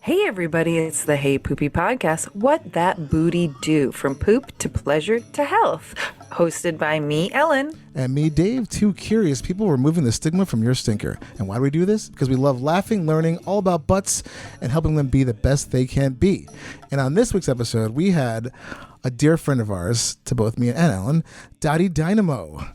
Hey everybody, it's the Hey Poopy podcast. What that booty do, from poop to pleasure to health. Hosted by me, Ellen. And me, Dave, two curious people removing the stigma from your stinker. And why do we do this? Because we love laughing, learning all about butts, and helping them be the best they can be. And on this week's episode, we had a dear friend of ours, to both me and Ellen, Dottie Dynamo,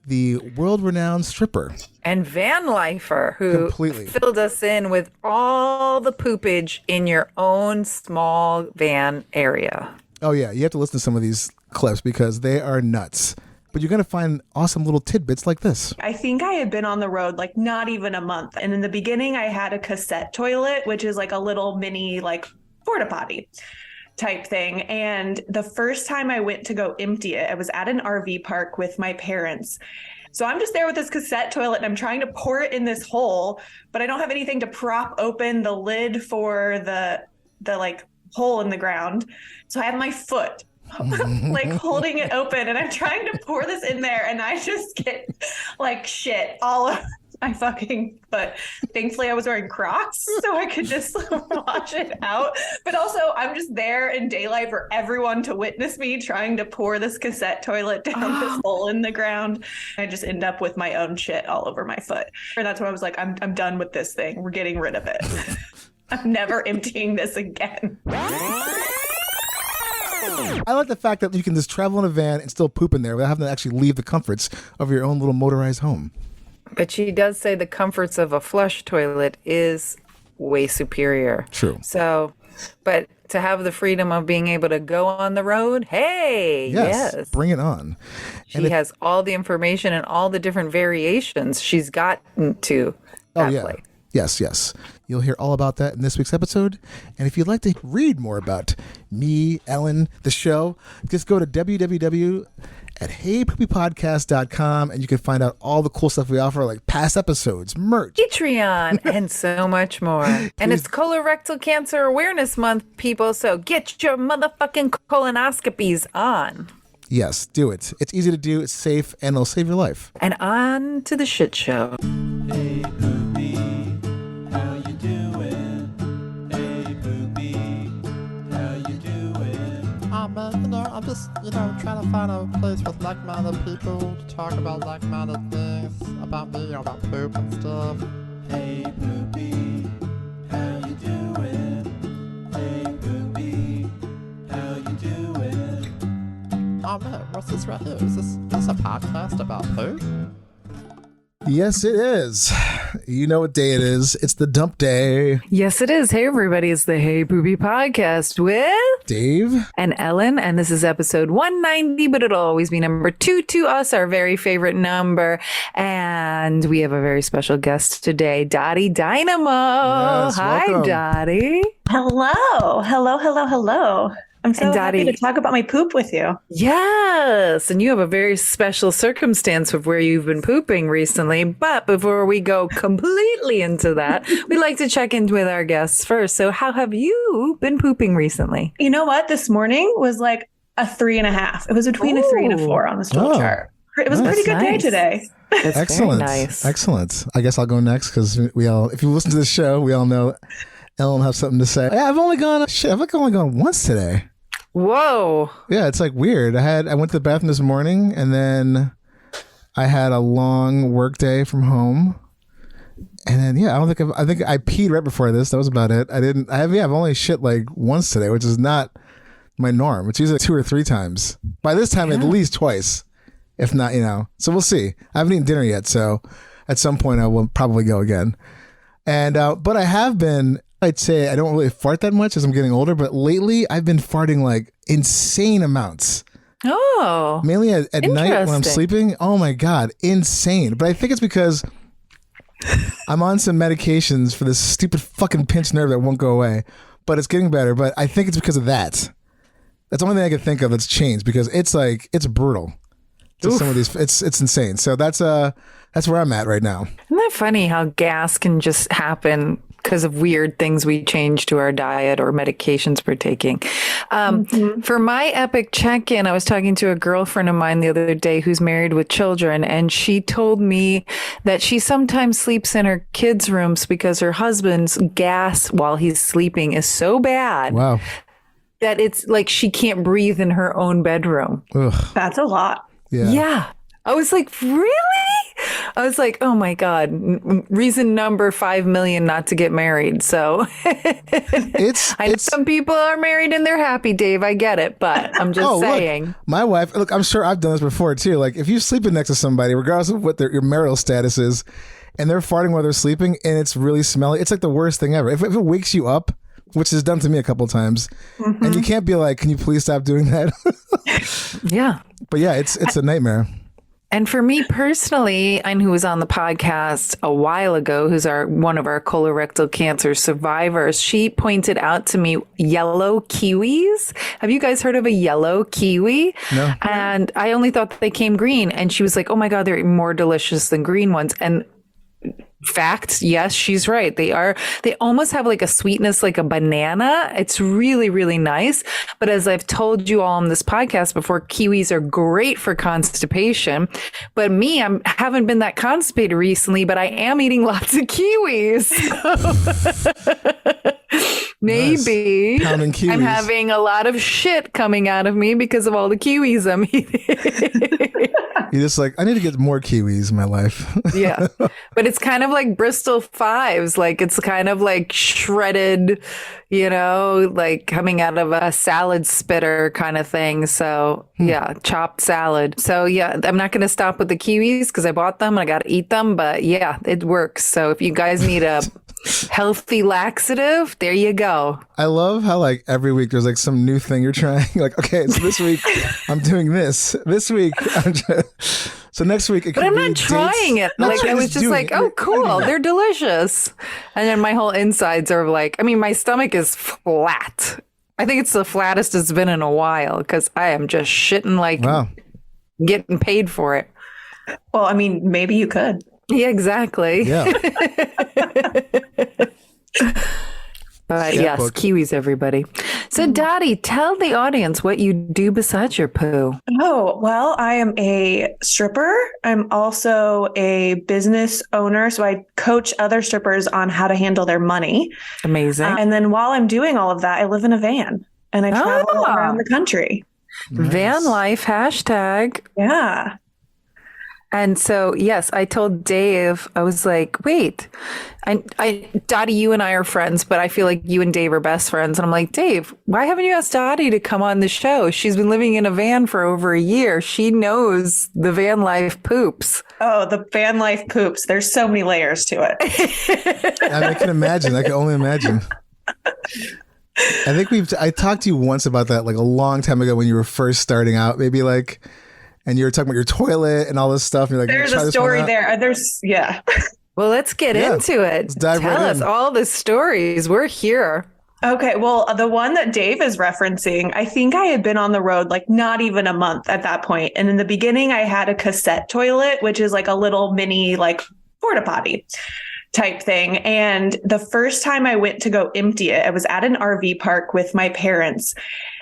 the world-renowned stripper. And van lifer, who completely filled us in with all the poopage in your own small van area. Oh, yeah. You have to listen to some of these clips because they are nuts. But you're going to find awesome little tidbits like this. I think I had been on the road like not even a month. And in the beginning, I had a cassette toilet, which is like a little mini like porta potty type thing. And the first time I went to go empty it, I was at an RV park with my parents. So I'm just there with this cassette toilet and I'm trying to pour it in this hole, but I don't have anything to prop open the lid for the like hole in the ground. So I have my foot like holding it open and I'm trying to pour this in there and I just get like shit all over my fucking foot. Thankfully I was wearing Crocs so I could just wash it out. But also I'm just there in daylight for everyone to witness me trying to pour this cassette toilet down this hole in the ground. I just end up with my own shit all over my foot. And that's when I was like, I'm done with this thing. We're getting rid of it. I'm never emptying this again. I like the fact that you can just travel in a van and still poop in there without having to actually leave the comforts of your own little motorized home. But she does say the comforts of a flush toilet is way superior. True. So, but to have the freedom of being able to go on the road, hey, yes. Bring it on. She has all the information and all the different variations she's gotten to that play. Yes. You'll hear all about that in this week's episode. And if you'd like to read more about me, Ellen, the show, just go to www.heypoopypodcast.com and you can find out all the cool stuff we offer, like past episodes, merch, Patreon, and so much more. And it's Colorectal Cancer Awareness Month, people, so get your motherfucking colonoscopies on. Yes, do it. It's easy to do, it's safe, and it'll save your life. And on to the shit show. Hey, Poopy, how you doing? Hey, Poopy, how you doing? I'm just, trying to find a place with like-minded people to talk about like-minded things about me, about poop and stuff. Hey, Poopy, how you doing? Hey, Poopy, how you doing? Oh man, what's this right here? Is this a podcast about poop? Yes, it is. You know what day it is. It's the dump day. Yes, it is. Hey, everybody. It's the Hey Poopy podcast with Dave and Ellen. And this is episode 190, but it'll always be number 2 to us, our very favorite number. And we have a very special guest today, Dottie Dynamo. Yes, hi, welcome. Dottie. Hello. I'm so happy to talk about my poop with you. Yes. And you have a very special circumstance of where you've been pooping recently. But before we go completely into that, we like to check in with our guests first. So how have you been pooping recently? You know what? This morning was like a 3.5. It was between a 3 and a 4 on the stool chart. It was a pretty good day today. That's excellent. Very nice. Excellent. I guess I'll go next because if you listen to the show, we all know Ellen has something to say. Yeah, I've only gone once today. Whoa. Yeah, it's like weird. I went to the bathroom this morning and then I had a long work day from home. And then I think I peed right before this. That was about it. I've only shit like once today, which is not my norm. It's usually 2 or 3 times. By this time at least twice. If not, So we'll see. I haven't eaten dinner yet, so at some point I will probably go again. And but I have been, I'd say I don't really fart that much as I'm getting older, but lately I've been farting like insane amounts. Oh. Mainly at night when I'm sleeping. Oh my God, insane. But I think it's because I'm on some medications for this stupid fucking pinched nerve that won't go away. But it's getting better. But I think it's because of that. That's the only thing I can think of that's changed because it's brutal. Some of these, it's insane. So that's where I'm at right now. Isn't that funny how gas can just happen because of weird things we change to our diet or medications we're taking. For my epic check-in, I was talking to a girlfriend of mine the other day who's married with children, and she told me that she sometimes sleeps in her kids' rooms because her husband's gas while he's sleeping is so bad Wow. that it's like she can't breathe in her own bedroom. Ugh. That's a lot. Yeah. Yeah. I was like, really? I was like, oh my God. Reason number 5 million not to get married. So I know some people are married and they're happy, Dave. I get it. But I'm just saying. Look, my wife, look, I'm sure I've done this before too. Like if you're sleeping next to somebody, regardless of what your marital status is, and they're farting while they're sleeping and it's really smelly, it's like the worst thing ever. If it wakes you up, which is done to me a couple times, and you can't be like, can you please stop doing that? Yeah. But yeah, it's a nightmare. And for me personally, and who was on the podcast a while ago, who's one of our colorectal cancer survivors, she pointed out to me yellow kiwis. Have you guys heard of a yellow kiwi? No. And I only thought they came green. And she was like, oh my God, they're more delicious than green ones. And fact, yes, she's right. They almost have like a sweetness like a banana. It's really, really nice. But as I've told you all on this podcast before, kiwis are great for constipation. But me, I haven't been that constipated recently, but I am eating lots of kiwis. Maybe Pounding kiwis. I'm having a lot of shit coming out of me because of all the kiwis I'm eating. You're just like, I need to get more kiwis in my life. Yeah. But it's kind of like Bristol Fives. Like it's kind of like shredded, like coming out of a salad spitter kind of thing. So yeah, chopped salad. So yeah, I'm not going to stop with the kiwis because I bought them and I got to eat them. But yeah, it works. So if you guys need a healthy laxative, there you go. I love how like every week there's like some new thing you're trying. Like, okay, so this week I'm doing this. This week so next week it could But I'm be not trying dates. it. Like I was just like, oh cool, they're delicious. And then my whole insides are like, my stomach is flat. I think it's the flattest it's been in a while because I am just shitting like getting paid for it. Well, maybe you could. Yeah, exactly. Yeah. But yes, kiwis, everybody. So, Dottie, tell the audience what you do besides your poo. Oh, well, I am a stripper. I'm also a business owner. So I coach other strippers on how to handle their money. Amazing. And then while I'm doing all of that, I live in a van and I travel around the country. Nice. Van life, hashtag. Yeah. And so, yes, I told Dave, I was like, wait, Dottie, you and I are friends, but I feel like you and Dave are best friends. And I'm like, Dave, why haven't you asked Dottie to come on the show? She's been living in a van for over a year. She knows the van life poops. Oh, the van life poops. There's so many layers to it. I can imagine. I can only imagine. I think I talked to you once about that like a long time ago when you were first starting out, maybe like, and you were talking about your toilet and all this stuff. And you're like, there's a story there. Well, let's get into it. Let's dive Tell right us in. all the stories. We're here. Okay. Well, the one that Dave is referencing, I think I had been on the road like not even a month at that point. And in the beginning, I had a cassette toilet, which is like a little mini like porta potty type thing. And the first time I went to go empty it, I was at an RV park with my parents.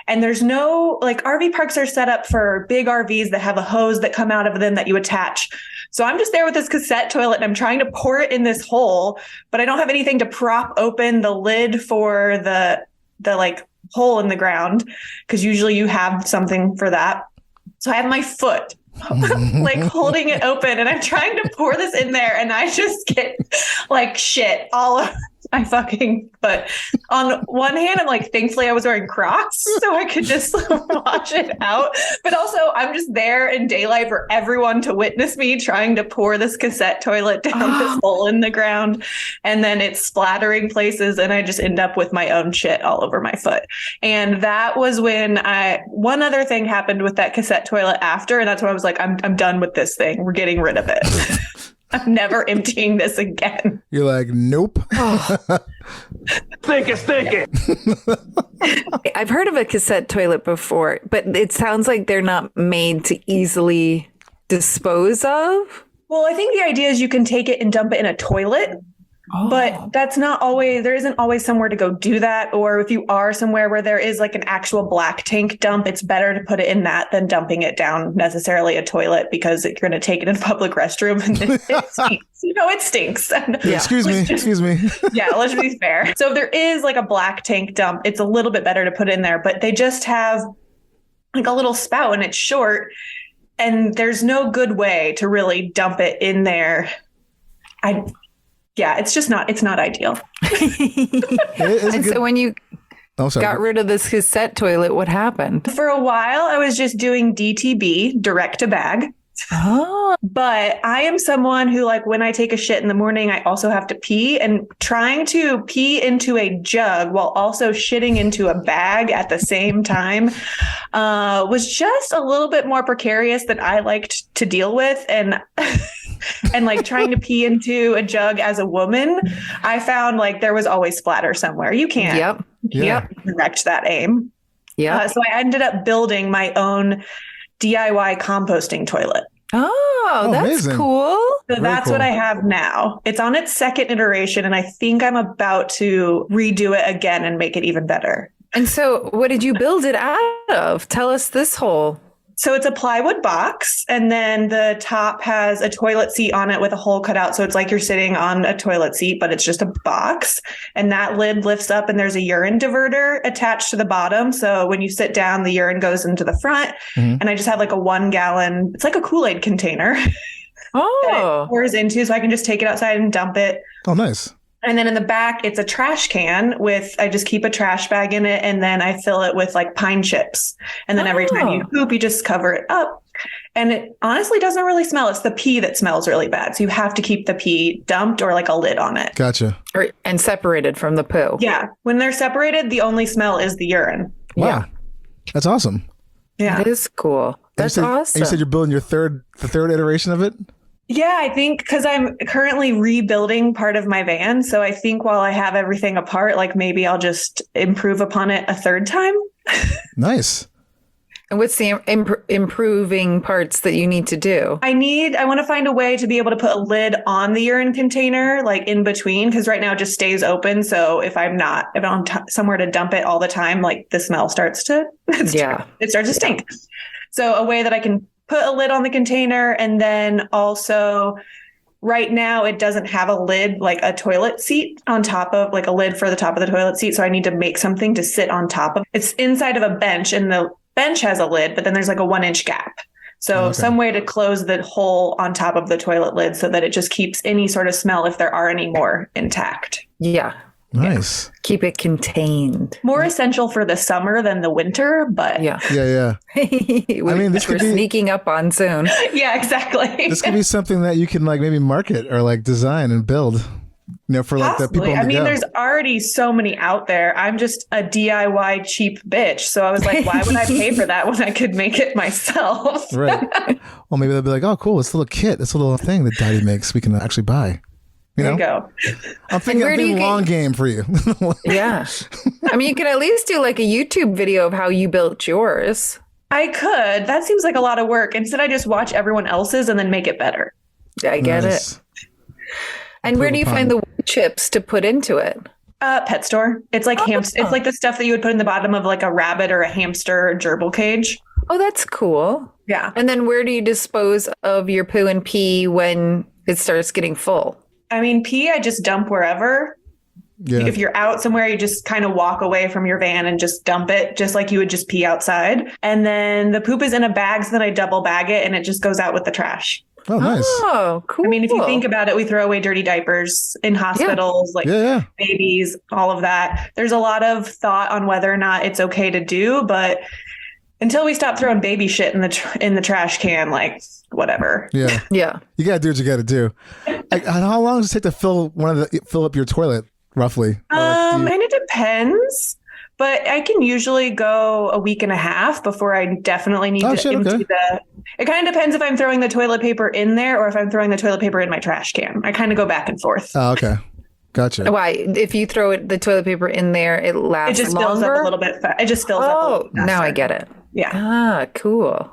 And there's no, like, RV parks are set up for big RVs that have a hose that come out of them that you attach. So I'm just there with this cassette toilet and I'm trying to pour it in this hole, but I don't have anything to prop open the lid for the like hole in the ground, because usually you have something for that. So I have my foot like holding it open and I'm trying to pour this in there and I just get like shit all over my fucking foot. On one hand, I'm like, thankfully I was wearing Crocs so I could just wash it out. But also I'm just there in daylight for everyone to witness me trying to pour this cassette toilet down this hole in the ground. And then it's splattering places and I just end up with my own shit all over my foot. And that was when one other thing happened with that cassette toilet after. And that's when I was like, I'm done with this thing. We're getting rid of it. I'm never emptying this again. You're like, nope. Think it. I've heard of a cassette toilet before, but it sounds like they're not made to easily dispose of. Well, I think the idea is you can take it and dump it in a toilet. But that's not always, there isn't always somewhere to go do that. Or if you are somewhere where there is like an actual black tank dump, it's better to put it in that than dumping it down necessarily a toilet, because you're going to take it in a public restroom and it stinks. It stinks. Yeah, excuse me. Yeah, let's be fair. So if there is like a black tank dump, it's a little bit better to put in there, but they just have like a little spout and it's short, and there's no good way to really dump it in there. It's not ideal. So when you got rid of this cassette toilet, what happened? For a while, I was just doing DTB, direct to bag. Oh. But I am someone who, like, when I take a shit in the morning, I also have to pee, and trying to pee into a jug while also shitting into a bag at the same time was just a little bit more precarious than I liked to deal with. And and like trying to pee into a jug as a woman, I found like there was always splatter somewhere. You can't direct that aim. Yeah. So I ended up building my own DIY composting toilet. Oh, that's amazing. Cool. So that's what I have now. It's on its second iteration, and I think I'm about to redo it again and make it even better. And so what did you build it out of? Tell us this whole. So it's a plywood box, and then the top has a toilet seat on it with a hole cut out. So it's like you're sitting on a toilet seat, but it's just a box. And that lid lifts up, and there's a urine diverter attached to the bottom. So when you sit down, the urine goes into the front. Mm-hmm. And I just have like a 1 gallon, it's like a Kool-Aid container. That it pours into, so I can just take it outside and dump it. Oh, nice. And then in the back, it's a trash can I just keep a trash bag in it, and then I fill it with like pine chips. And then every time you poop, you just cover it up. And it honestly doesn't really smell. It's the pee that smells really bad. So you have to keep the pee dumped or like a lid on it. Gotcha. And separated from the poo. Yeah. When they're separated, the only smell is the urine. Wow. Yeah. That's awesome. Yeah. It is cool. That's awesome. And you said you're building the third iteration of it? Yeah, I think because I'm currently rebuilding part of my van. So I think while I have everything apart, like maybe I'll just improve upon it a third time. Nice. And what's the improving parts that you need to do? I want to find a way to be able to put a lid on the urine container, like in between, because right now it just stays open. So if I'm somewhere to dump it all the time, like the smell starts to, it starts to stink. So a way that I can put a lid on the container, and then also right now it doesn't have a lid, like a toilet seat on top of, like a lid for the top of the toilet seat. So I need to make something to sit on top of. It's inside of a bench, and the bench has a lid, but then there's like a 1-inch gap. So some way to close the hole on top of the toilet lid so that it just keeps any sort of smell, if there are any more, intact. Yeah. Nice. Keep it contained. More essential for the summer than the winter, but Yeah. I mean, this we're sneaking up on soon. Yeah, exactly. This could be something that you can like maybe market or like design and build, for like the people. I mean, there's already so many out there. I'm just a DIY cheap bitch. So I was like, why would I pay for that when I could make it myself? Right. Well, maybe they'll be like, oh, cool. This little kit, this little thing that Dottie makes, we can actually buy. There you go. I'm thinking long game for you. Yeah. I mean, you could at least do like a YouTube video of how you built yours. I could. That seems like a lot of work. Instead, I just watch everyone else's and then make it better. I get it. And where do you find the wood chips to put into it? Pet store. It's like It's like the stuff that you would put in the bottom of like a rabbit or a hamster or gerbil cage. Oh, that's cool. Yeah. And then where do you dispose of your poo and pee when it starts getting full? I mean, pee, I just dump wherever. Yeah. If you're out somewhere, you just kind of walk away from your van and just dump it, just like you would just pee outside. And then the poop is in a bag, so then I double bag it and it just goes out with the trash. Oh, nice. Oh, cool. I mean, if you think about it, we throw away dirty diapers in hospitals, babies, all of that. There's a lot of thought on whether or not it's okay to do, but until we stop throwing baby shit in the trash can, like whatever. Yeah. Yeah. You gotta do what you gotta do. How long does it take to fill up your toilet, roughly? And it depends. But I can usually go a week and a half before I definitely need to empty the. It kind of depends if I'm throwing the toilet paper in there or if I'm throwing the toilet paper in my trash can. I kind of go back and forth. Oh, okay. Gotcha. Why? If you throw the toilet paper in there, it lasts longer? It just longer? fills up a little bit. It just fills up a little faster. Now I get it. Yeah. Ah, cool.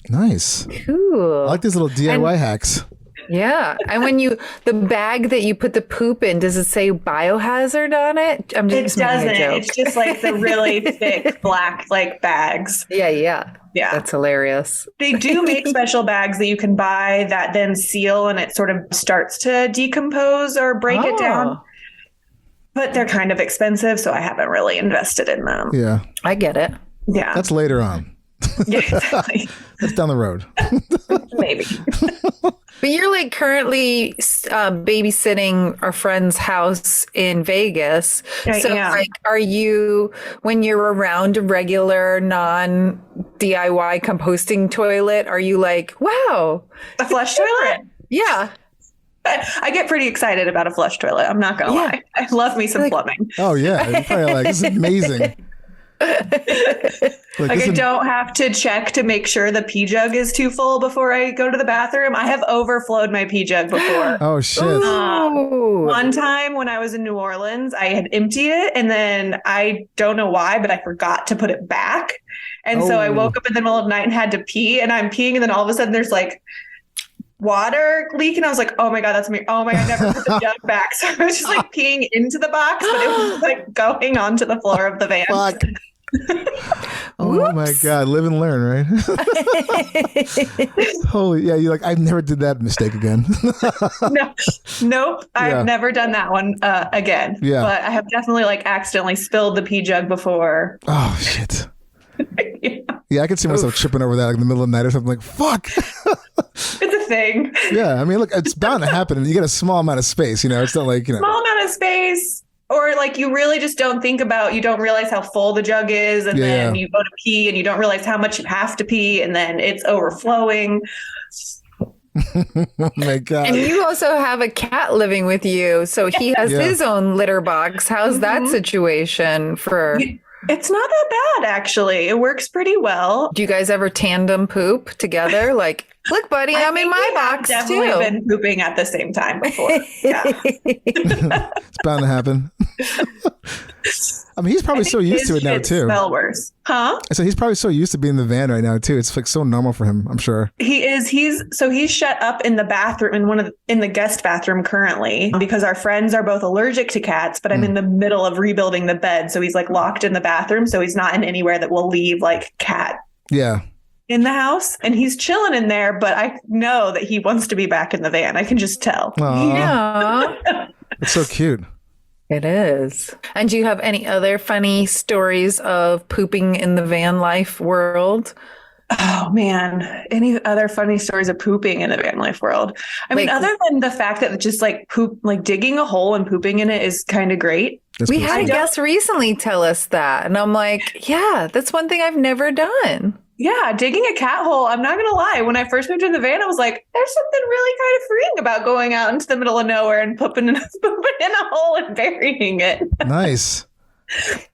Nice. Cool. I like these little DIY hacks. Yeah. And when the bag that you put the poop in, does it say biohazard on it? I'm It just making doesn't. a joke. It's just like the really thick black like bags. Yeah, yeah. Yeah. That's hilarious. They do make special bags that you can buy that then seal and it sort of starts to decompose or break it down. But they're kind of expensive, so I haven't really invested in them. Yeah. I get it. Yeah. That's later on. Yeah, exactly. That's down the road. Maybe. But you're like currently babysitting our friend's house in Vegas. I So am. like, are you, when you're around a regular non DIY composting toilet, are you like, wow, A flush toilet. yeah. I get pretty excited about a flush toilet. I'm not going to lie. I love me some plumbing. Oh yeah. You're probably like, this is amazing. Like I don't have to check to make sure the pee jug is too full before I go to the bathroom. I have overflowed my pee jug before. Oh shit. Ooh. One time when I was in New Orleans, I had emptied it and then I don't know why, but I forgot to put it back. And so I woke up in the middle of the night and had to pee and I'm peeing and then all of a sudden there's like water leak and I was like, oh my God, that's me. Oh my God, I never put the jug back. So I was just like peeing into the box, but it was like going onto the floor of the van. Fuck. Oh my God, live and learn, right? Holy, yeah, you're like, I never did that mistake again. Nope. I've never done that one again. Yeah. But I have definitely like accidentally spilled the pee jug before. Oh shit. Yeah, I could see myself tripping over that like in the middle of the night or something like, fuck. It's a thing. Yeah, I mean, look, it's bound to happen and you get a small amount of space, you know, it's not like, you know. Small amount of space. Or like you really just don't think about, you don't realize how full the jug is. And then you go to pee and you don't realize how much you have to pee. And then it's overflowing. Oh my God. And you also have a cat living with you. So he has his own litter box. How's that situation for... It's not that bad, actually. It works pretty well. Do you guys ever tandem poop together? Like, look, buddy, I'm in my box definitely too. been pooping at the same time before. Yeah. It's bound to happen. I mean, he's probably so used to it now too. Smell worse, huh? So he's probably so used to being in the van right now too. It's like so normal for him, I'm sure. He is. He's shut up in the bathroom in the guest bathroom currently because our friends are both allergic to cats. But I'm in the middle of rebuilding the bed, so he's like locked in the bathroom. So he's not in anywhere that will leave like cat. Yeah. In the house, and he's chilling in there. But I know that he wants to be back in the van. I can just tell. Yeah. It's so cute. It is. And do you have any other funny stories of pooping in the van life world? Oh man, any other funny stories of pooping in the van life world? I mean, other than the fact that just like poop, like digging a hole and pooping in it is kind of great. We had a guest recently tell us that. And I'm like, yeah, that's one thing I've never done. Yeah, digging a cat hole. I'm not going to lie. When I first moved in the van, I was like, there's something really kind of freeing about going out into the middle of nowhere and pooping in a hole and burying it. Nice.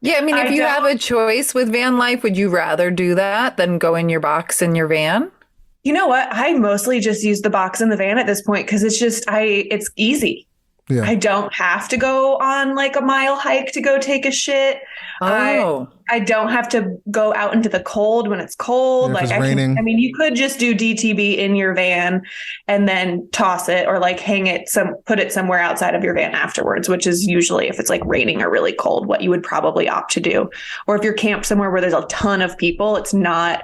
Yeah, I mean, if you have a choice with van life, would you rather do that than go in your box in your van? You know what? I mostly just use the box in the van at this point because it's just, it's easy. Yeah. I don't have to go on like a mile hike to go take a shit. Oh. I don't have to go out into the cold when it's cold. Yeah, if like it's raining. I mean, you could just do DTB in your van and then toss it or like put it somewhere outside of your van afterwards, which is usually if it's like raining or really cold, what you would probably opt to do. Or if you're camped somewhere where there's a ton of people, it's not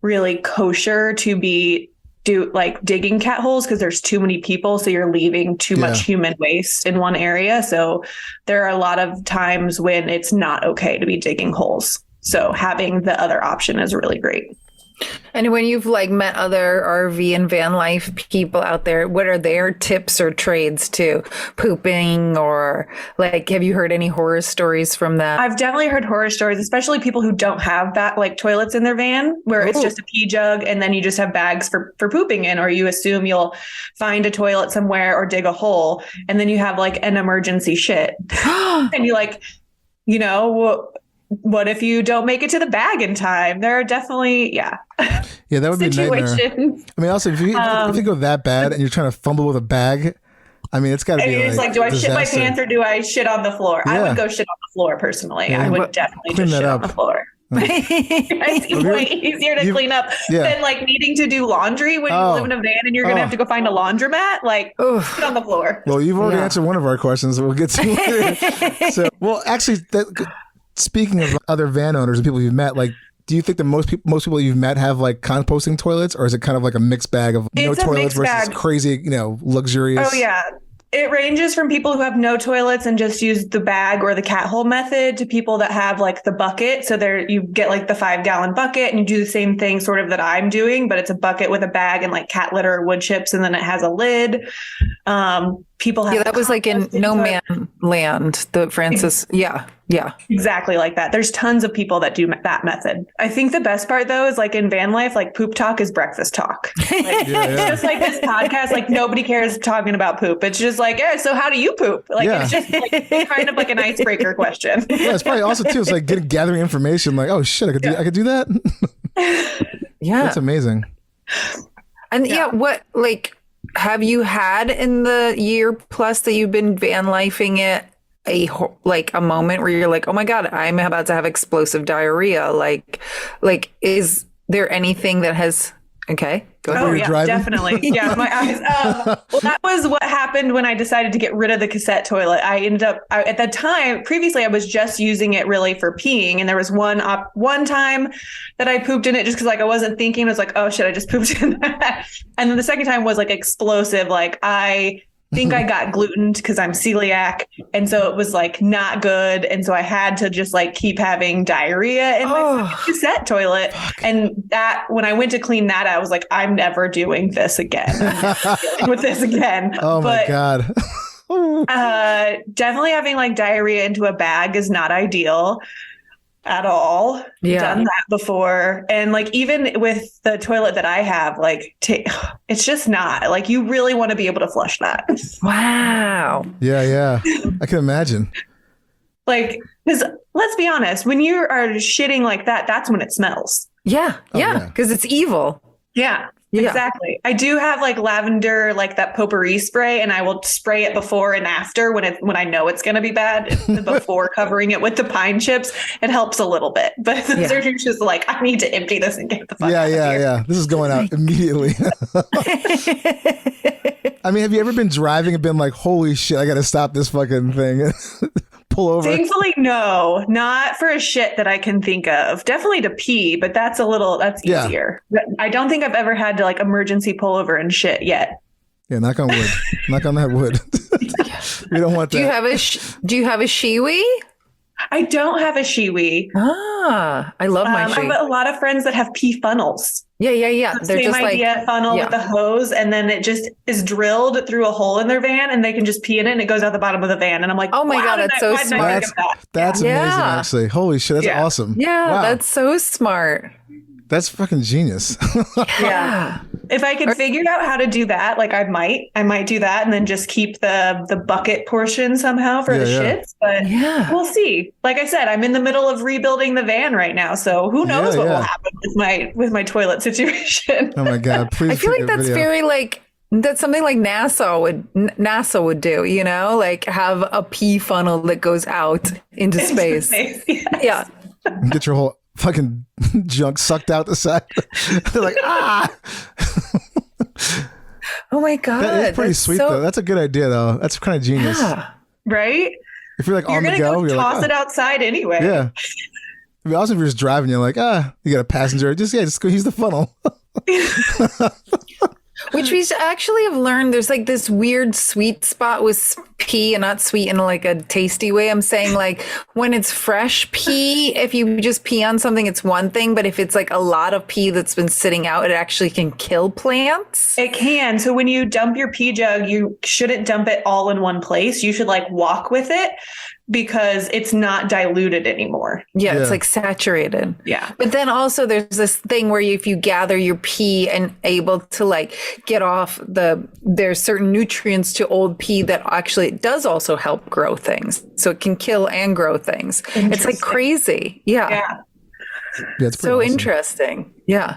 really kosher to be digging cat holes because there's too many people. So you're leaving too much human waste in one area. So there are a lot of times when it's not okay to be digging holes. So having the other option is really great. And when you've like met other RV and van life people out there, what are their tips or trades to pooping, or like, have you heard any horror stories from that? I've definitely heard horror stories, especially people who don't have like toilets in their van where it's just a pee jug and then you just have bags for pooping in, or you assume you'll find a toilet somewhere or dig a hole and then you have like an emergency shit and you like, you know, what if you don't make it to the bag in time? There are definitely, yeah, that would be a nightmare. I mean, also, if you go that bad and you're trying to fumble with a bag, I mean, it's got to be it's like, do I shit my pants or do I shit on the floor? Yeah. I would go shit on the floor personally. I would definitely just shit on the floor. It's way easier to clean up than like needing to do laundry when you live in a van and you're going to have to go find a laundromat. Like, sit on the floor. Well, you've already answered one of our questions. We'll get to it. So, well, actually, speaking of other van owners and people you've met, like, do you think that most people you've met have like composting toilets, or is it kind of like a mixed bag of no toilets versus crazy, luxurious? Oh yeah. It ranges from people who have no toilets and just use the bag or the cat hole method to people that have like the bucket. So you get like the 5-gallon bucket and you do the same thing sort of that I'm doing, but it's a bucket with a bag and like cat litter or wood chips. And then it has a lid. People have that was like in No Man Land, the Francis. Yeah. Exactly like that. There's tons of people that do that method. I think the best part though is like in van life, like poop talk is breakfast talk. Like, it's just like this podcast, like nobody cares talking about poop. It's just like, so how do you poop? Like it's just like kind of like an icebreaker question. Yeah, it's probably also too. It's like gathering information. Like, oh shit, I could do that. Yeah, that's amazing. And what like have you had in the year plus that you've been van lifing it? A moment where you're like, oh my God, I'm about to have explosive diarrhea. Like, is there anything that has, okay, go ahead. Oh yeah, definitely. Yeah. My eyes. Well, that was what happened when I decided to get rid of the cassette toilet. I ended up at that time, previously I was just using it really for peeing. And there was one time that I pooped in it just cause like, I wasn't thinking. I was like, oh shit, I just pooped in that. And then the second time was like explosive. Like I think I got gluten because I'm celiac. And so it was like not good. And so I had to just like keep having diarrhea in my cassette toilet. And that when I went to clean that out, I was like, I'm never doing this again. I'm never dealing with this again. Oh my God. Definitely having like diarrhea into a bag is not ideal at all. Done that before. And like even with the toilet that I have, like it's just not like you really want to be able to flush that. Wow. Yeah. I can imagine. Like, because let's be honest, when you are shitting like that, that's when it smells. Yeah. Because it's evil. Yeah. Exactly. I do have like lavender, like that potpourri spray, and I will spray it before and after when I know it's going to be bad. Before covering it with the pine chips, it helps a little bit. But the surgeon's just like, I need to empty this and get the fuck out of here. Yeah. This is going out immediately. I mean, have you ever been driving and been like, holy shit, I got to stop this fucking thing? Pull over? Thankfully, no, not for a shit that I can think of. Definitely to pee, but that's easier. I don't think I've ever had to like emergency pull over and shit yet. Yeah, knock on wood. Knock on that wood. We don't want that. Do you have a shiwi? I don't have a shiwi. I love my shiwi. I have a lot of friends that have pee funnels. Yeah. They're same just idea, like funnel with the hose, and then it just is drilled through a hole in their van, and they can just pee in it, and it goes out the bottom of the van. And I'm like, oh my God, that's so smart. That's amazing, actually. Holy shit, that's awesome. Yeah, wow. That's so smart. That's fucking genius. Yeah. If I could figure out how to do that, like I might do that and then just keep the bucket portion somehow for the shits. But we'll see. Like I said, I'm in the middle of rebuilding the van right now. So who knows what will happen with my toilet situation. Oh my God. Please. I feel like that's very like, that's something like NASA would do, like have a pee funnel that goes out into space. Yes. Yeah. Get your whole fucking junk sucked out the side. They're like, Oh my God. That is pretty sweet though. That's a good idea though. That's kind of genius. Yeah. Right? If you're like on the go, you're toss it outside anyway. Yeah. It'd be awesome if you're just driving, you're like, you got a passenger. Just go use the funnel. Which we actually have learned there's like this weird sweet spot with pee, and not sweet in like a tasty way. I'm saying like when it's fresh pee, if you just pee on something, it's one thing. But if it's like a lot of pee that's been sitting out, it actually can kill plants. It can. So when you dump your pee jug, you shouldn't dump it all in one place. You should like walk with it because it's not diluted anymore. Yeah, it's like saturated. Yeah. But then also there's this thing where if you gather your pee and able to like get off there's certain nutrients to old pee that actually does also help grow things. So it can kill and grow things. It's like crazy. Yeah, it's so awesome. Interesting. Yeah.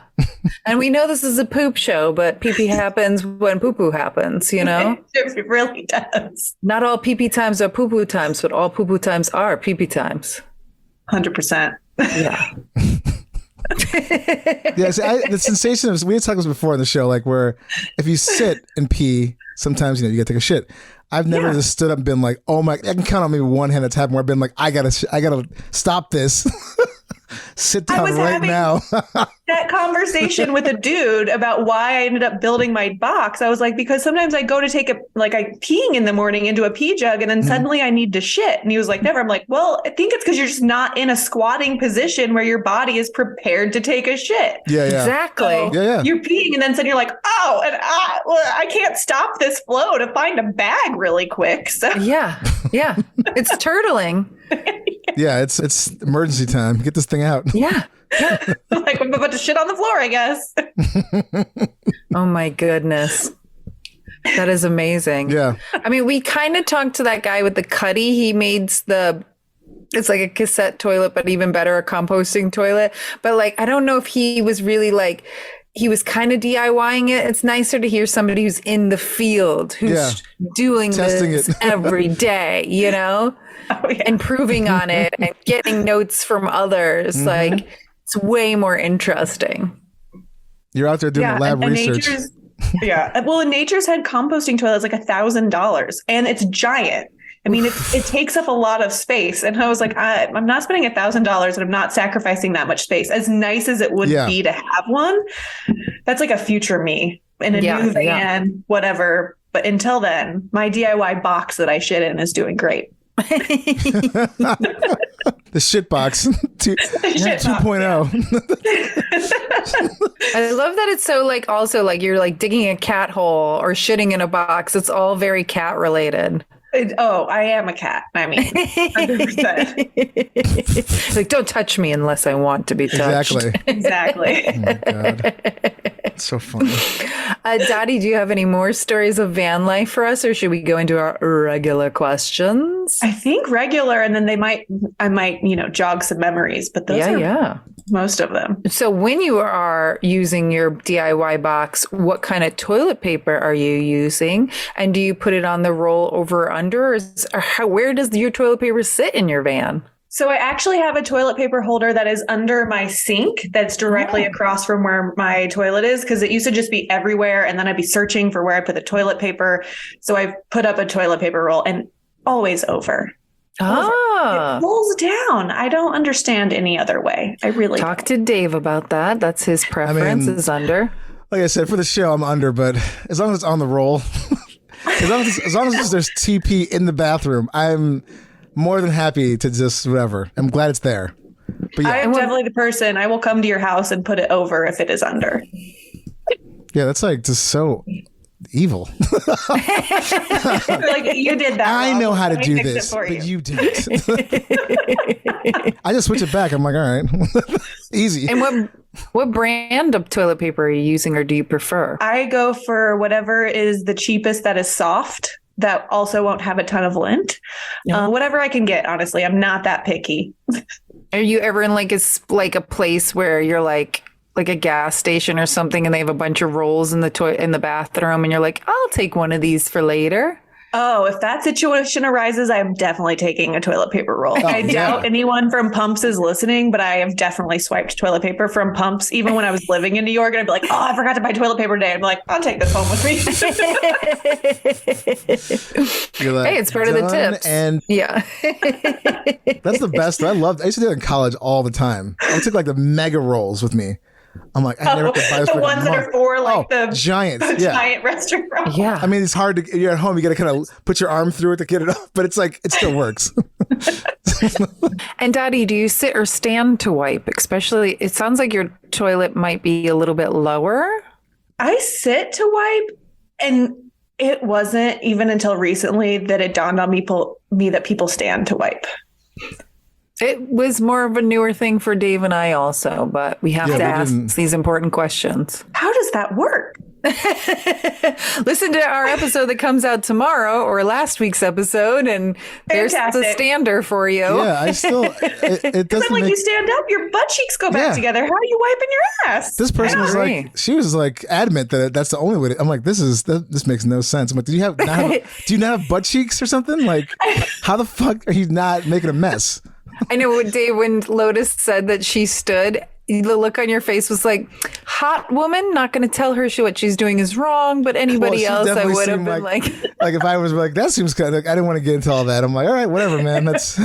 And we know this is a poop show, but pee-pee happens when poo-poo happens, It really does. Not all pee-pee times are poo-poo times, but all poo-poo times are pee-pee times. 100%. Yeah. Yeah, see, the sensation of, we had talked about this before on the show, like where if you sit and pee, sometimes you gotta take a shit. I've never just stood up and been like, oh my, I can count on maybe one hand that's happened where I've been like, I gotta stop this. Sit down right now. That conversation with a dude about why I ended up building my box. I was like, because sometimes I go to take I'm peeing in the morning into a pee jug and then suddenly I need to shit. And he was like, never. I'm like, well, I think it's because you're just not in a squatting position where your body is prepared to take a shit. Yeah. Exactly. So you're peeing and then suddenly you're like, oh, and I can't stop this flow to find a bag really quick. So Yeah. It's turtling. Yeah, it's emergency time. Get this thing out. Yeah. like, I'm about to shit on the floor, I guess. Oh my goodness. That is amazing. Yeah. I mean, we kind of talked to that guy with the cutty. He made it's like a cassette toilet, but even better, a composting toilet. But like, I don't know if he was really like, he was kind of DIYing it. It's nicer to hear somebody who's in the field, who's doing Testing this it. every day, you know, improving on it and getting notes from others. Like, it's way more interesting. You're out there doing the lab research. Well, Nature's Head composting toilet is like $1,000 and it's giant. I mean, it takes up a lot of space. And I was like, I'm not spending $1,000 and I'm not sacrificing that much space. As nice as it would be to have one, that's like a future me in a new van, whatever. But until then, my DIY box that I shit in is doing great. The shit box 2.0. I love that it's so like also like you're like digging a cat hole or shitting in a box. It's all very cat related. I am a cat. I mean, 100%. Like, don't touch me unless I want to be touched. Exactly. Oh my God. It's so funny. Dottie, do you have any more stories of van life for us, or should we go into our regular questions? I think regular, and then I might, jog some memories, but those are most of them. So when you are using your DIY box, what kind of toilet paper are you using? And do you put it on the roll over or under? Where does your toilet paper sit in your van? So I actually have a toilet paper holder that is under my sink that's directly across from where my toilet is, because it used to just be everywhere. And then I'd be searching for where I put the toilet paper. So I put up a toilet paper roll and always over. It rolls down. I don't understand any other way. I really Talk to Dave about that. That's his preference, is under. Like I said, for the show, I'm under, but as long as it's on the roll, as long as there's TP in the bathroom, I'm more than happy to just whatever. I'm glad it's there. But I am definitely the person. I will come to your house and put it over if it is under. Yeah, that's like just so evil. Like, you did that. I know how to do fix this, it for but you didn't. I just switch it back. I'm like, all right, easy. And what brand of toilet paper are you using, or do you prefer? I go for whatever is the cheapest that is soft, that also won't have a ton of lint. Whatever I can get, honestly. I'm not that picky. Are you ever in like a place where you're like a gas station or something, and they have a bunch of rolls in the bathroom, and you're like, I'll take one of these for later? Oh, if that situation arises, I am definitely taking a toilet paper roll. I doubt anyone from Pumps is listening, but I have definitely swiped toilet paper from Pumps, even when I was living in New York. And I'd be like, oh, I forgot to buy toilet paper today. I'd be like, I'll take this home with me. You're like, hey, it's part of the tips. And that's the best. I used to do it in college all the time. I would take like the mega rolls with me. I'm like, I never could buy this the ones that are for like the giants, giant restaurant. Yeah. I mean, it's hard to. You're at home. You got to kind of put your arm through it to get it off, but it's like it still works. And Dottie, do you sit or stand to wipe? Especially, it sounds like your toilet might be a little bit lower. I sit to wipe, and it wasn't even until recently that it dawned on me that people stand to wipe. It was more of a newer thing for Dave and I also, but we have to ask these important questions. How does that work? Listen to our episode that comes out tomorrow, or last week's episode, and there's the stander for you. Yeah, I still it doesn't like you stand up, your butt cheeks go back together. How are you wiping your ass? This person was like, she was like adamant that that's the only way. I'm like, this makes no sense. I'm like, do you not have butt cheeks or something? Like, how the fuck are you not making a mess? I know when Lotus said that she stood the look on your face was like, hot woman, not going to tell her what she's doing is wrong, but anybody she else I definitely would have seemed been like like if I was like, that seems kind of, I didn't want to get into all that. I'm like, all right, whatever, man. That's,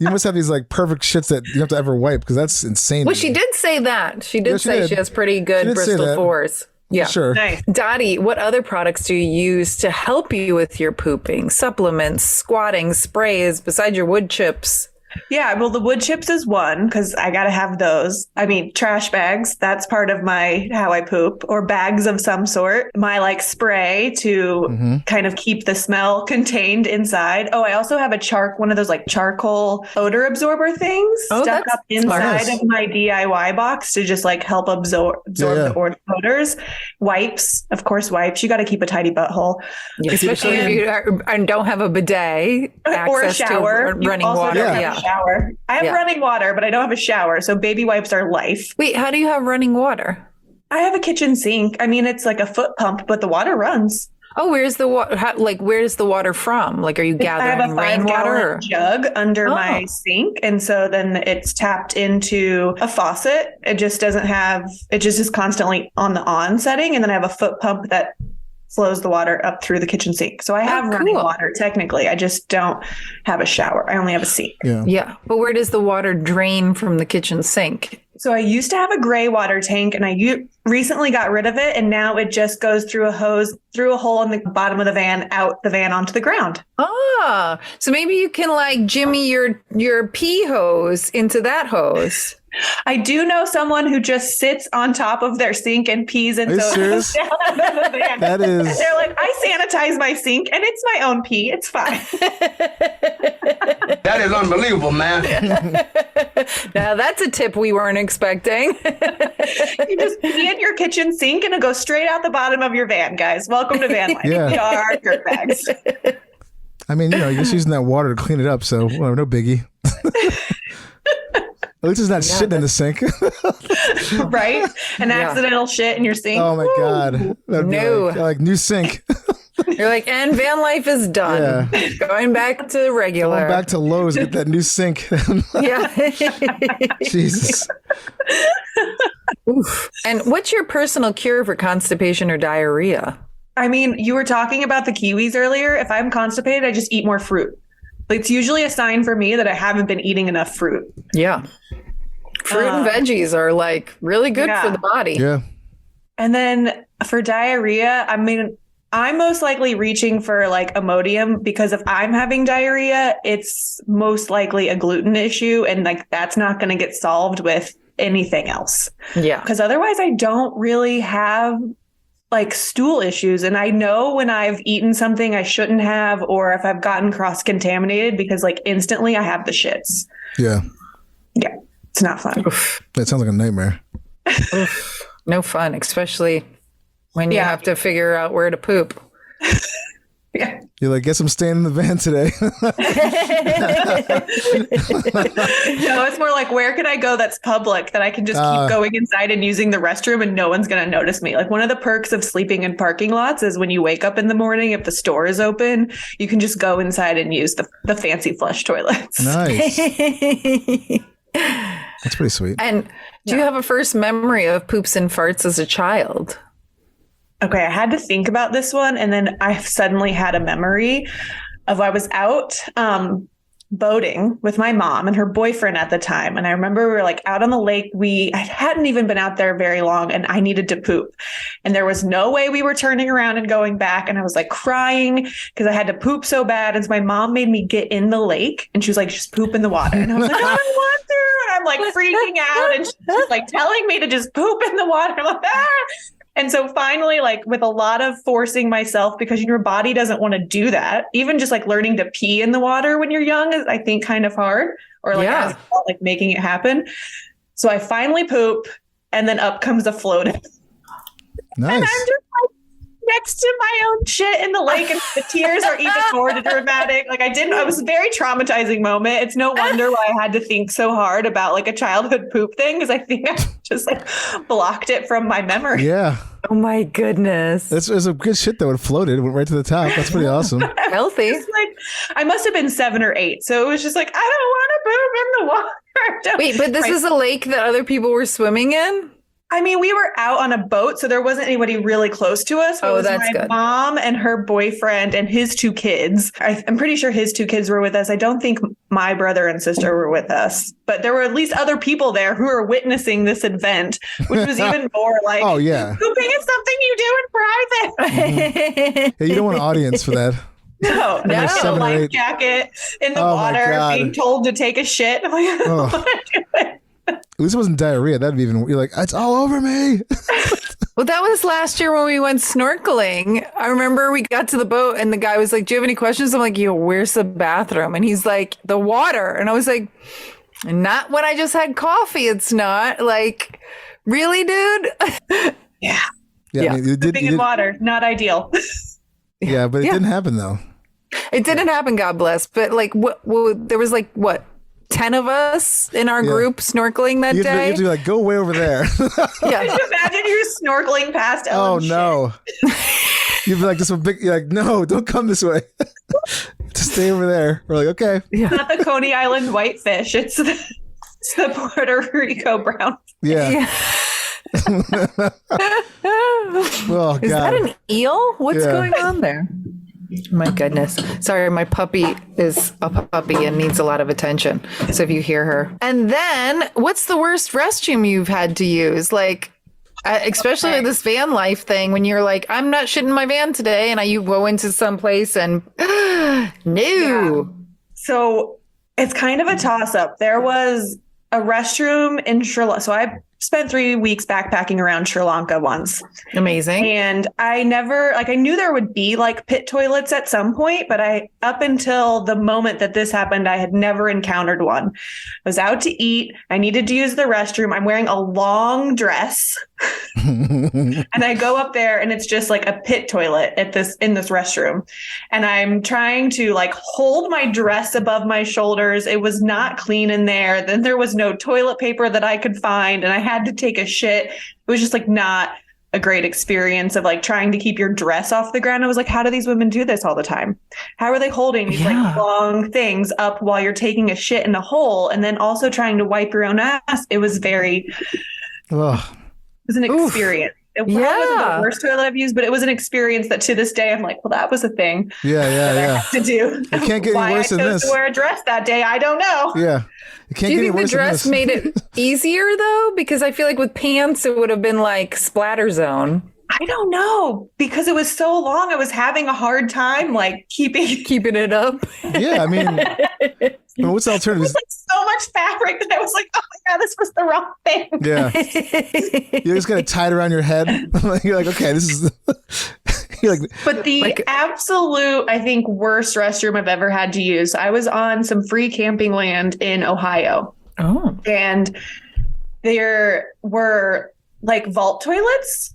you must have these like perfect shits that you don't have to ever wipe because that's insane. Well, to she me. did say that. She did Yeah, she say did. she has pretty She good did say Bristol that. fours. Yeah. Sure. Nice. Dottie, what other products do you use to help you with your pooping? Supplements, squatting, sprays, besides your wood chips? Yeah, well, the wood chips is one because I got to have those. I mean, trash bags, that's part of my how I poop, or bags of some sort. My like spray to kind of keep the smell contained inside. Oh, I also have one of those like charcoal odor absorber things Oh, stuck that's up inside smart. of my DIY box to just like help absorb Yeah. the odors. Wipes, of course, wipes. You got to keep a tidy butthole. Especially if you and don't have a bidet, Or a access shower. to You running also water. don't have Yeah. a shower. I have Yeah. running water, but I don't have a shower. So baby wipes are life. Wait, how do you have running water? I have a kitchen sink. I mean, it's like a foot pump, but the water runs. Oh, where's the water? Where's the water from? Like, are you I have gathering a rainwater? 5-gallon jug under my Oh. sink. And so then it's tapped into a faucet. It just is constantly on the on setting. And then I have a foot pump that flows the water up through the kitchen sink. So I have running cool. water technically. I just don't have a shower. I only have a sink. Yeah. Yeah, but where does the water drain from the kitchen sink? So I used to have a gray water tank and I recently got rid of it. And now it just goes through a hose, through a hole in the bottom of the van, out the van onto the ground. Ah, so maybe you can like jimmy your pee hose into that hose. I do know someone who just sits on top of their sink and pees, and Are you so it serious? goes down into the van. That is- And they're like, I sanitize my sink, and it's my own pee. It's fine. That is unbelievable, man. Now that's a tip we weren't expecting. You just pee in your kitchen sink, and it goes straight out the bottom of your van, guys. Welcome to van life. Yeah. We are dirtbags. I mean, you're just using that water to clean it up, so whatever, no biggie. At least it's not shitting in the sink. Right? An accidental shit in your sink. Oh my god. That'd be No. like new sink. You're like, and van life is done. Going back to regular. Going back to Lowe's, get that new sink. Yeah. Jesus. Oof. And what's your personal cure for constipation or diarrhea? I mean, you were talking about the kiwis earlier. If I'm constipated, I just eat more fruit. It's usually a sign for me that I haven't been eating enough fruit. Yeah. Fruit and veggies are like really good Yeah. for the body. Yeah. And then for diarrhea, I mean, I'm most likely reaching for like Imodium because if I'm having diarrhea, it's most likely a gluten issue. And like that's not going to get solved with anything else. Yeah. Because otherwise, I don't really have like stool issues. And I know when I've eaten something I shouldn't have, or if I've gotten cross contaminated because like instantly I have the shits. Yeah. Yeah, it's not fun. That sounds like a nightmare. No fun, especially when you Yeah. have to figure out where to poop. Yeah. You're like, guess I'm staying in the van today. No, it's more like, where can I go that's public that I can just keep going inside and using the restroom and no one's going to notice me? Like one of the perks of sleeping in parking lots is when you wake up in the morning, if the store is open, you can just go inside and use the fancy flush toilets. Nice. That's pretty sweet. And do you have a first memory of poops and farts as a child? Okay, I had to think about this one, and then I suddenly had a memory of I was out boating with my mom and her boyfriend at the time. And I remember we were like out on the lake. I hadn't even been out there very long and I needed to poop. And there was no way we were turning around and going back. And I was like crying because I had to poop so bad. And so my mom made me get in the lake and she was like, just poop in the water. And I was like, I don't want to. And I'm like freaking out. And she's like telling me to just poop in the water. I'm like, ah! And so finally, like with a lot of forcing myself, because your body doesn't want to do that, even just like learning to pee in the water when you're young is, I think, kind of hard, or like, Yeah. like making it happen. So I finally poop and then up comes a float. And I'm Nice. just like next to my own shit in the lake and the tears are even more dramatic. Like it was a very traumatizing moment. It's no wonder why I had to think so hard about like a childhood poop thing, because I think I just like blocked it from my memory. Yeah. Oh my goodness. That's some good shit though. It floated. It went right to the top. That's pretty awesome. Healthy. It's like I must have been 7 or 8. So it was just like, I don't want to poop in the water. Wait, but this is a lake that other people were swimming in? I mean, we were out on a boat, so there wasn't anybody really close to us. But Oh, it was that's my good. mom and her boyfriend and his 2 kids. I'm pretty sure his 2 kids were with us. I don't think my brother and sister were with us, but there were at least other people there who were witnessing this event, which was even more like, Oh, yeah. pooping is something you do in private. Yeah, you don't want an audience for that. No, like a 7 or life 8. jacket in the Oh, my water, God. being told to take a shit. I'm like, I don't Oh. want to do it. At least it wasn't diarrhea. That'd be even. You're like, it's all over me. Well, that was last year when we went snorkeling. I remember we got to the boat and the guy was like, "Do you have any questions?" I'm like, "Yo, where's the bathroom?" And he's like, "The water." And I was like, "Not when I just had coffee. It's not." Like, really, dude? Yeah. Yeah, I mean, Pooping in water, not ideal. Yeah, but it Yeah. didn't happen though. It didn't happen, God bless. But like, what there was like, what, 10 of us in our group snorkeling that You have, to, you day? have to be like, go way over there. Yeah. Could you imagine you're snorkeling past Oh Ellen's no. You'd be like, this one big. You're like, no, don't come this way. Just stay over there. We're like, okay. shit. Not the Coney Island whitefish. It's the Puerto Rico brown. Yeah. Oh Is that god. an eel? What's Yeah. going on there? My goodness. Sorry, my puppy is a puppy and needs a lot of attention. So if you hear her. And then, what's the worst restroom you've had to use? Like, especially with this van life thing, when you're like, I'm not shitting my van today, and you go into some place and no. So it's kind of a toss up. There was a restroom in Sri Lanka. So I spent 3 weeks backpacking around Sri Lanka once. Amazing. And I never, like, I knew there would be like pit toilets at some point, but up until the moment that this happened, I had never encountered one. I was out to eat. I needed to use the restroom. I'm wearing a long dress and I go up there and it's just like a pit toilet in this restroom. And I'm trying to like hold my dress above my shoulders. It was not clean in there. Then there was no toilet paper that I could find. And I had to take a shit. It was just like not a great experience of like trying to keep your dress off the ground. I was like, how do these women do this all the time? How are they holding these like long things up while you're taking a shit in a hole and then also trying to wipe your own ass? It was Oh, an experience. It wasn't Yeah. the worst toilet I've used, but it was an experience that to this day I'm like, well, that was a thing yeah. to do. It can't get any Why worse I than chose this. to wear a dress that day, I don't know. Yeah. It can't Do you get any think the worse than dress this. made it easier though? Because I feel like with pants, it would have been like splatter zone. I don't know because it was so long. I was having a hard time like Keeping it up. Yeah, I mean, what's the alternative? like so much fabric that I was like, oh my God, this was the wrong thing. Yeah. You just got to tie it around your head. You're like, okay, this is. You're like, But the absolute, I think, worst restroom I've ever had to use, I was on some free camping land in Ohio. Oh. And there were like vault toilets,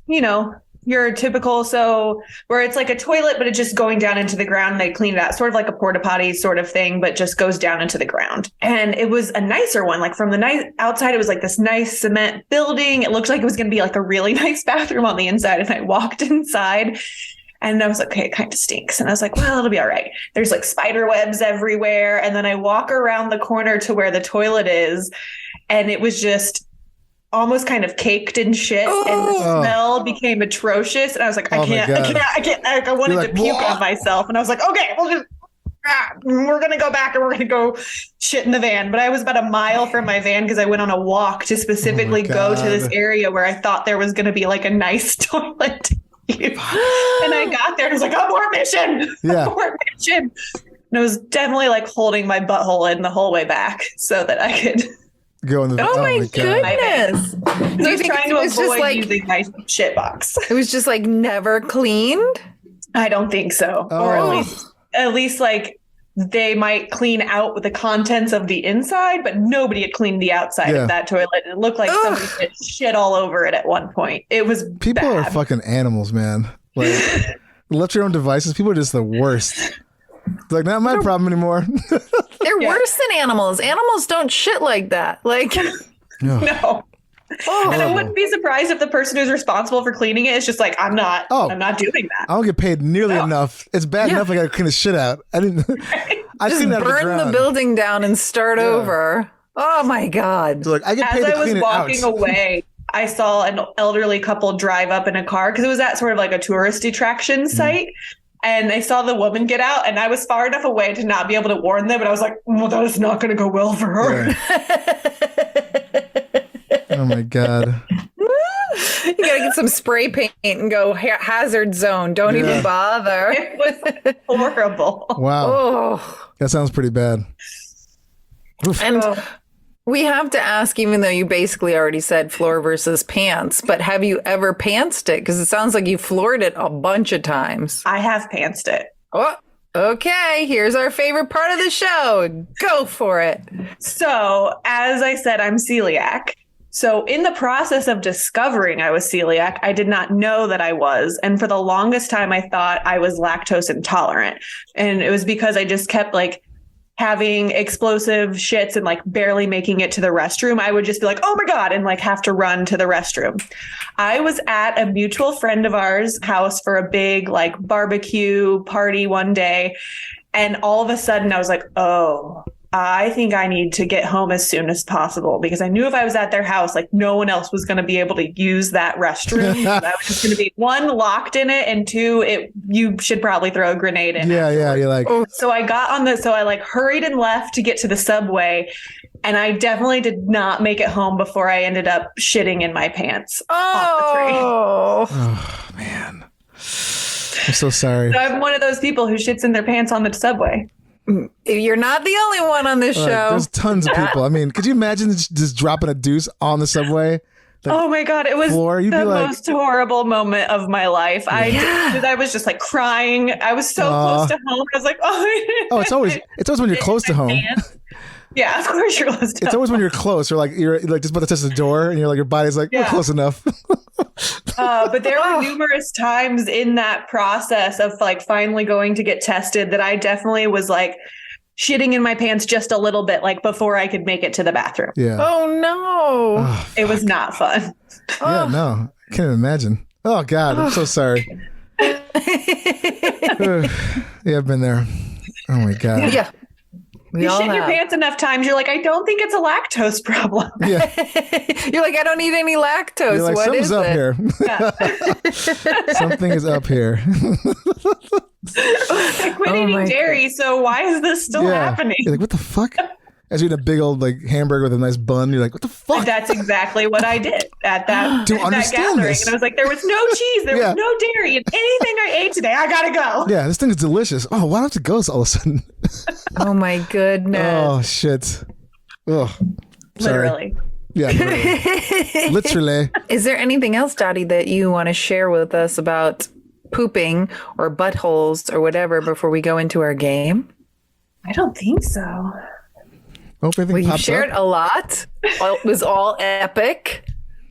your typical, so where it's like a toilet, but it's just going down into the ground. They clean it out, sort of like a porta potty sort of thing, but just goes down into the ground. And it was a nicer one. Like from the outside, it was like this nice cement building. It looked like it was going to be like a really nice bathroom on the inside. And I walked inside and I was like, okay, it kind of stinks. And I was like, well, it'll be all right. There's like spider webs everywhere. And then I walk around the corner to where the toilet is. And it was just almost kind of caked in shit, and the smell became atrocious. And I was like, I can't. I wanted like, to puke "Whoa." on myself, and I was like, okay, we're gonna go back and we're gonna go shit in the van. But I was about a mile from my van because I went on a walk to specifically go to this God. area where I thought there was gonna be like a nice toilet. And I got there and I was like, abort mission. Yeah. Abort mission. And I was definitely like holding my butthole in the whole way back so that I could. go in the. Oh my God. goodness. I Do you was think trying it to was just avoid like using my shit box. it was just like never cleaned? I don't think so. Or Oh. at least like they might clean out the contents of the inside, but nobody had cleaned the outside Yeah. of that toilet. It looked like somebody had shit all over it at one point. It was People bad. are fucking animals, man. Like, left to your own devices. People are just the worst. It's like, not my problem anymore. They're Yeah. worse than animals. Animals don't shit like that. Like, No. And I wouldn't be surprised if the person who's responsible for cleaning it is just like, I'm not doing that. I don't get paid nearly enough. It's bad enough I got to clean the shit out. I didn't. I just cleaned it out of the burn the ground. building down and start over. Oh my God. So like, I get As paid to I was clean it walking out. away, I saw an elderly couple drive up in a car because it was at sort of like a tourist attraction site. And I saw the woman get out, and I was far enough away to not be able to warn them. But I was like, well, that is not going to go well for her. Yeah. Oh my God. You gotta get some spray paint and go hazard zone. Don't even bother. It was horrible. Wow. Oh. That sounds pretty bad. Oof. And we have to ask, even though you basically already said floor versus pants, but have you ever pantsed it? Because it sounds like you floored it a bunch of times. I have pantsed it. Oh, okay. Here's our favorite part of the show. Go for it. So, as I said, I'm celiac. So, in the process of discovering I was celiac, I did not know that I was. And for the longest time, I thought I was lactose intolerant. And it was because I just kept like having explosive shits and like barely making it to the restroom. I would just be like, oh my God, and like have to run to the restroom. I was at a mutual friend of ours' house for a big like barbecue party one day. And all of a sudden I was like, oh, I think I need to get home as soon as possible, because I knew if I was at their house, like no one else was going to be able to use that restroom. I was just going to be one, locked in it, and two, you should probably throw a grenade in. Yeah, yeah. You're like, So I like hurried and left to get to the subway. And I definitely did not make it home before I ended up shitting in my pants off the train. oh man. I'm so sorry. So I'm one of those people who shits in their pants on the subway. You're not the only one on this Like, show. there's tons of people. I mean, could you imagine just dropping a deuce on the subway? Oh my God, it was floor, you'd the be like- most horrible moment of my life. I was just like crying. I was so close to home. I was like, Oh, it's always when you're close to home. Yeah, of course you're close to It's home. always when you're close, or like you're like just about to touch the door, and you're like your body's like, we're Yeah. close enough. But there were numerous times in that process of like finally going to get tested that I definitely was like shitting in my pants just a little bit, like before I could make it to the bathroom. Yeah. Oh no. Oh, It was not fun. yeah, no. I can't even imagine. Oh God, I'm so sorry. Yeah, I've been there. Oh my God. Yeah. We You all shit your have. pants enough times, you're like, I don't think it's a lactose problem. Yeah. You're like, I don't need any lactose. You're like, What something's is up it? here. Something is up here. I quit Oh eating my dairy, so why is this still happening? You're like, what the fuck? As you eat a big old like hamburger with a nice bun, you're like, what the fuck? That's exactly what I did at that, Don't that understand gathering. this. And I was like, there was no cheese, there Yeah. was no dairy, and anything I ate today, I gotta go. Yeah, this thing is delicious. Oh, why do I have to go all of a sudden? Oh my goodness. Oh shit. Oh, sorry. Literally. Yeah, literally. Literally. Is there anything else, Dottie, that you want to share with us about pooping or buttholes or whatever before we go into our game? I don't think so. Hope everything Well, you pops shared up. a lot. It was all epic.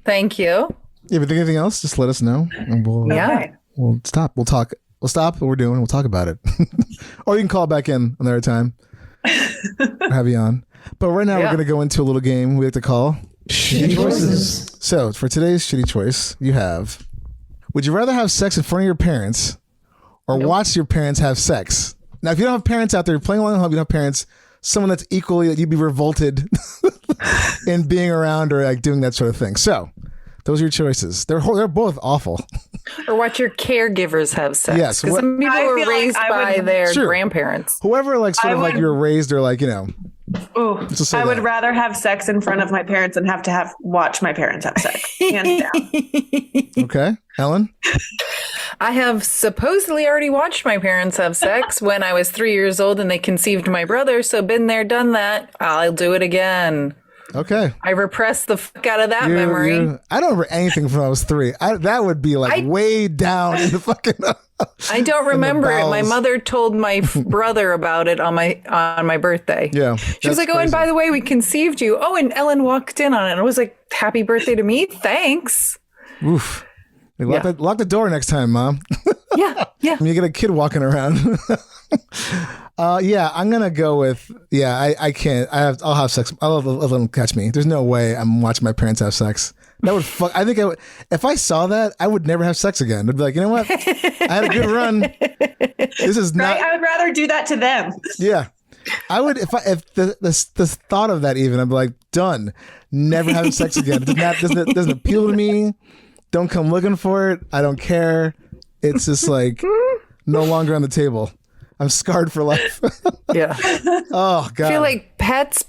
Thank you. If you think anything else, just let us know, and Yeah. we'll stop. We'll talk. We'll stop what we're doing. We'll talk about it, or you can call back in another time. We'll have you on. But right now, we're Yeah. going to go into a little game we like to call Shitty choices. So for today's shitty choice, you have: would you rather have sex in front of your parents or watch your parents have sex? Now, if you don't have parents out there playing along at home, you don't have parents, someone that's equally that you'd be revolted in being around or like doing that sort of thing. So those are your choices. They're both awful. Or watch your caregivers have sex. Yes, Because some people I were feel like raised I by would- their Sure. grandparents. Whoever like sort I of like would- you were raised or like, you know, Ooh, just say I would that. rather have sex in front of my parents than have to watch my parents have sex. Hands down. Okay, Ellen. I have supposedly already watched my parents have sex when I was 3 years old and they conceived my brother. So been there, done that. I'll do it again. Okay. I repressed the fuck out of that memory. I don't remember anything from when I was 3. That would be like way down in the fucking. I don't remember it. My bowels. mother told my brother about it on my birthday. Yeah. She was like, "Oh, and by the way, we conceived you." Oh, and Ellen walked in on it and was like, "Happy birthday to me. Thanks." Oof. Lock the door next time, Mom. Yeah. Yeah. When you get a kid walking around. Yeah, I'm gonna go with I can't. I'll have sex. I'll let them catch me. There's no way I'm watching my parents have sex. That would fuck. I think I would. If I saw that, I would never have sex again. I'd be like, you know what? I had a good run. This is not. Right? I would rather do that to them. Yeah. I would if the thought of that even, I'm like, done. Never having sex again. Doesn't appeal to me. Don't come looking for it. I don't care. It's just like no longer on the table. I'm scarred for life. Yeah. Oh God. I feel like pets,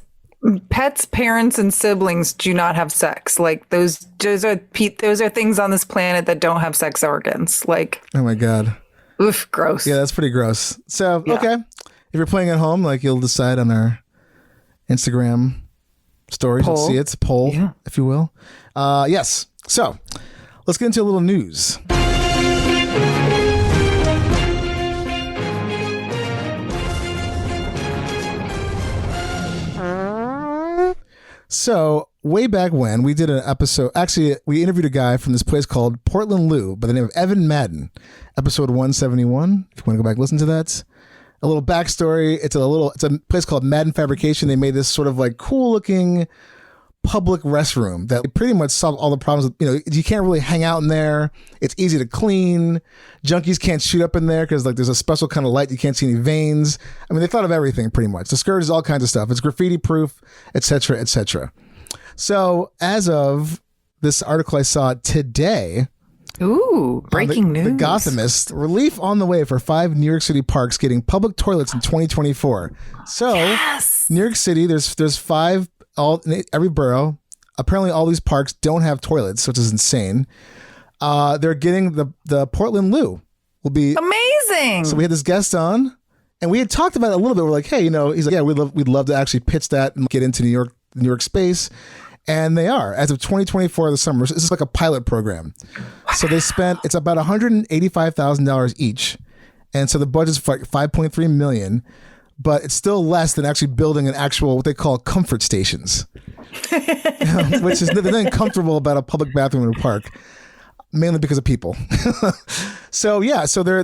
parents, and siblings do not have sex. Like those are things on this planet that don't have sex organs. Like, oh my God. oof, gross. Yeah, that's pretty gross. So Yeah. okay, if you're playing at home, like you'll decide on our Instagram stories. You'll Poll. see it's poll, Yeah. if you will. Yes. So let's get into a little news. So way back when we did an episode, actually we interviewed a guy from this place called Portland Lou by the name of Evan Madden, episode 171. If you want to go back and listen to that, a little backstory. It's a place called Madden Fabrication. They made this sort of like cool looking public restroom that pretty much solved all the problems. You can't really hang out in there. It's easy to clean. Junkies can't shoot up in there because like there's a special kind of light. You can't see any veins. I mean, they thought of everything pretty much. Discourages all kinds of stuff. It's graffiti proof, etc., etc. So as of this article I saw today, Ooh, breaking news. The Gothamist, relief on the way for 5 New York City parks getting public toilets in 2024. So New York City, there's 5 in every borough. Apparently all these parks don't have toilets, which is insane. They're getting the Portland Lou will be amazing. So we had this guest on and we had talked about it a little bit. We're like, hey, he's like, yeah, we'd love to actually pitch that and get into New York space. And they are, as of 2024, the summer. This is like a pilot program. Wow. So they spent, it's about $185,000 each. And so the budget's for like $5.3 million, but it's still less than actually building an actual, what they call comfort stations, which is nothing comfortable about a public bathroom in a park, mainly because of people. So they're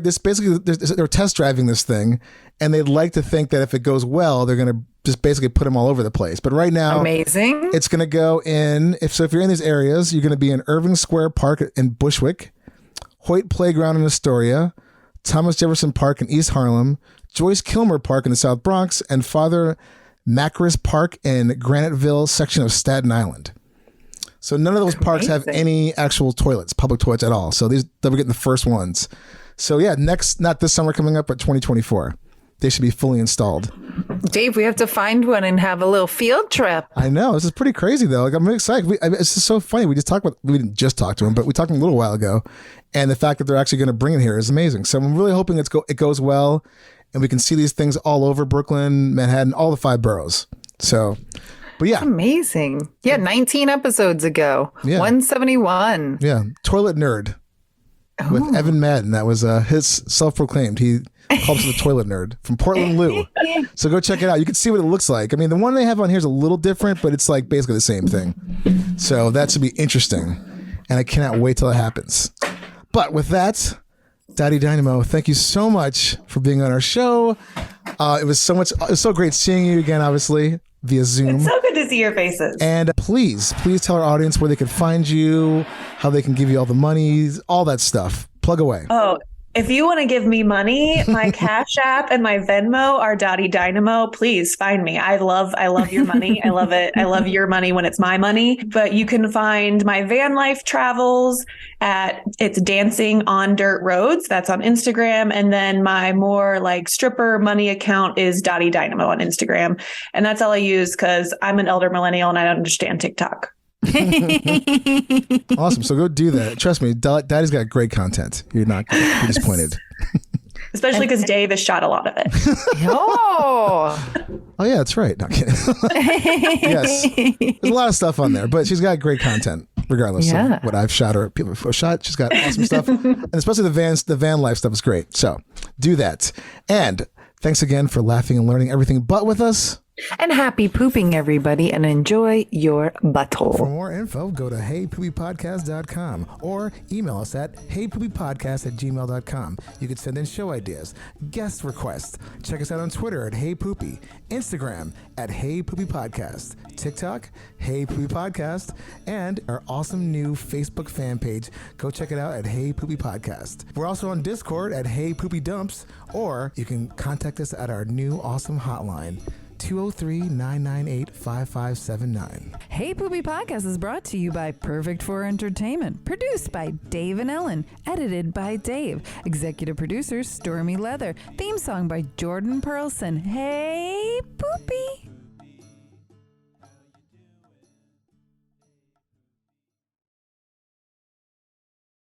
test driving this thing, and they'd like to think that if it goes well, they're going to just basically put them all over the place. But right now, amazing. It's going to go in. If you're in these areas, you're going to be in Irving Square Park in Bushwick, Hoyt Playground in Astoria, Thomas Jefferson Park in East Harlem, Joyce Kilmer Park in the South Bronx, and Father Macris Park in Graniteville section of Staten Island. So none of those parks have any actual toilets, public toilets at all. So they'll be getting the first ones. So yeah, not this summer coming up, but 2024. They should be fully installed. Dave, we have to find one and have a little field trip. I know. This is pretty crazy, though. Like, I'm really excited. It's just so funny. We didn't just talk to him, but we talked to him a little while ago. And the fact that they're actually going to bring it here is amazing. So I'm really hoping it goes well. And we can see these things all over Brooklyn, Manhattan, all the 5 boroughs. So, but yeah. That's amazing. Yeah, 19 episodes ago. Yeah. 171. Yeah. Toilet Nerd with Evan Madden. That was his self-proclaimed. He calls it the Toilet Nerd from Portland Lou. So go check it out. You can see what it looks like. I mean, the one they have on here is a little different, but it's like basically the same thing. So that should be interesting. And I cannot wait till it happens. But with that, Dottie Dynamo, thank you so much for being on our show. It was so great seeing you again, obviously, via Zoom. It's so good to see your faces. And please tell our audience where they can find you, how they can give you all the money, all that stuff. Plug away. Oh, if you want to give me money, my Cashapp and my Venmo are Dottie Dynamo. Please find me. I love your money. I love it. I love your money when it's my money. But you can find my van life travels it's Dancing on Dirt Roads. That's on Instagram. And then my more like stripper money account is Dottie Dynamo on Instagram. And that's all I use because I'm an elder millennial and I don't understand TikTok. Awesome. So go do that. Trust me, Daddy's got great content. You're not going to be disappointed. Especially because Dave has shot a lot of it. Oh yeah, that's right. Not kidding. Yes. There's a lot of stuff on there, but she's got great content regardless of what I've shot or people have shot. She's got awesome stuff. And especially the van life stuff is great. So do that. And thanks again for laughing and learning everything but with us. And happy pooping, everybody, and enjoy your For butthole. more info, go to heypoopypodcast.com or email us at heypoopypodcast@gmail.com. You can send in show ideas, guest requests. Check us out on Twitter at heypoopy, Instagram at heypoopypodcast, TikTok, heypoopypodcast, and our awesome new Facebook fan page. Go check it out at Hey Poopy Podcast. We're also on Discord at Hey Poopy Dumps, or you can contact us at our new awesome hotline, 203-998-5579. Hey Poopy Podcast is brought to you by Perfect for Entertainment. Produced by Dave and Ellen. Edited by Dave. Executive producer Stormy Leather. Theme song by Jordan Perlson. Hey Poopy!